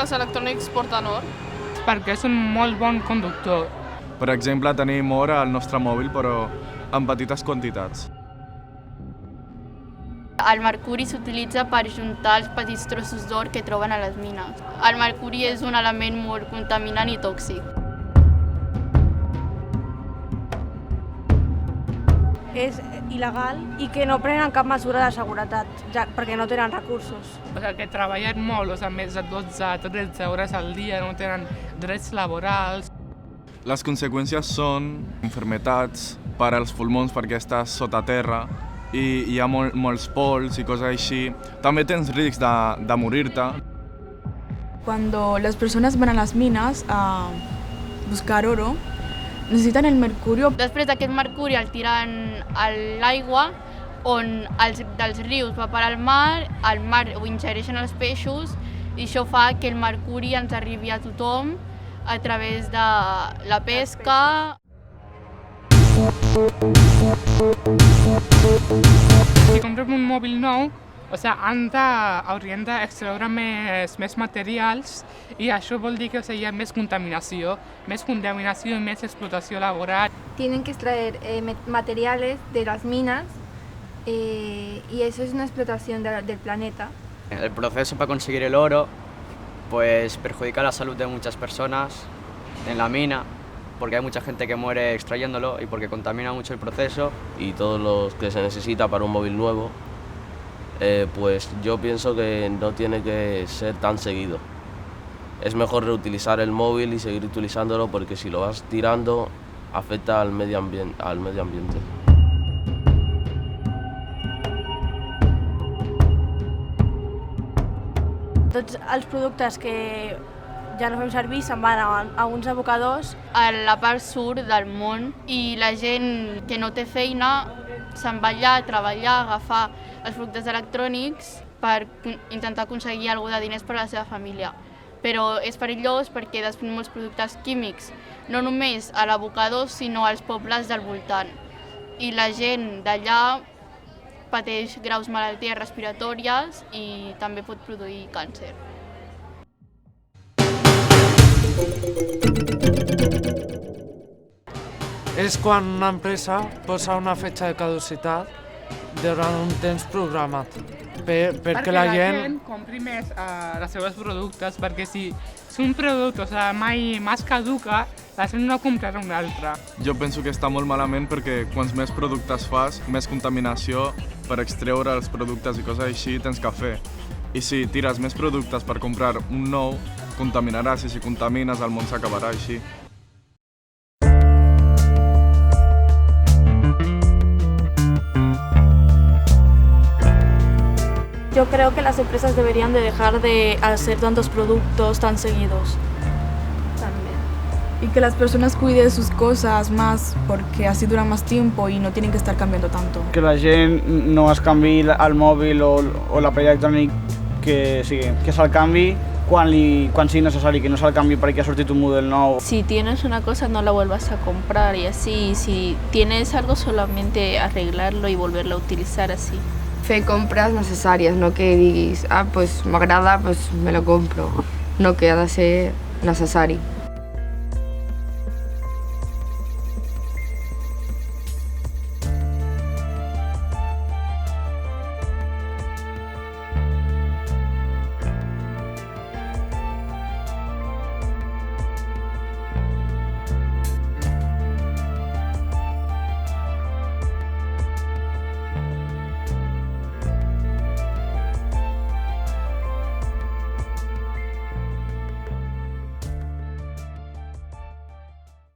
productes electrònics porten or? Perquè és un molt bon conductor. Per exemple, tenim or al nostre mòbil, però en petites quantitats. El mercuri s'utilitza per juntar els petits trossos d'or que troben a les mines. El mercuri és un element molt contaminant i tòxic. És il·legal i que no prenen cap mesura de seguretat, ja perquè no tenen recursos. O sigui, que treballen molt, més de 12-13 hores al dia, no tenen drets laborals. Les conseqüències són malalties per als pulmons perquè estàs sota terra i hi ha molts pols y cosas així. També tens risc de morir-te. Cuando las personas van a las minas a buscar oro, necesitan el mercurio. Després d'aquest mercuri el tiren a l'aigua, on dels rius va parar al mar ho ingereixen els peixos, i això fa que el mercuri ens arribi a tothom a través de la pesca. Si comprem un mòbil nou, haurien d'extreure més materials i això vol dir que hi ha més contaminació i més explotació laboral. Tienen que extraer materiales de las minas y eso es una explotación del planeta. El proceso para conseguir el oro pues perjudica la salud de muchas personas en la mina, porque hay mucha gente que muere extrayéndolo y porque contamina mucho el proceso. Y todo lo que se necesita para un móvil nuevo, pues yo pienso que no tiene que ser tan seguido. Es mejor reutilizar el móvil y seguir utilizándolo, porque si lo vas tirando afecta al medio ambiente. Tots els productes que ja no fem servir se'n van a uns abocadors. A la part sud del món, i la gent que no té feina se'n va allà a treballar, a agafar els productes electrònics per intentar aconseguir alguna de diners per a la seva família. Però és perillós perquè desprèn molts productes químics, no només a l'abocador, sinó als pobles del voltant. I la gent d'allà pateix greus malalties respiratòries i també pot produir càncer. És quan una empresa posa una fetge de caducitat durant un temps programat, perquè la gent compri més els seus productes, perquè si un producte mai caduca, la gent no comprarà un altre. Jo penso que està molt malament perquè quants més productes fas, més contaminació per extreure els productes i coses així tens que fer. I si tires més productes per comprar un nou, contaminaràs, i si contamines el món s'acabarà així. Yo creo que las empresas deberían de dejar de hacer tantos productos tan seguidos. También. Y que las personas cuiden sus cosas más, porque así duran más tiempo y no tienen que estar cambiando tanto. Que la gent no es canvi el mòbil o l'aparell electrònic, que se'l canvi quan sigui necessari, que no se'l canvi perquè ha sortit un model nou. Si tienes una cosa no la vuelvas a comprar y así, si tienes algo solamente arreglarlo y volverlo a utilizar así. Fer compres necessàries, no que diguis, pues m'agrada, pues me lo compro, no que ha de ser necessari.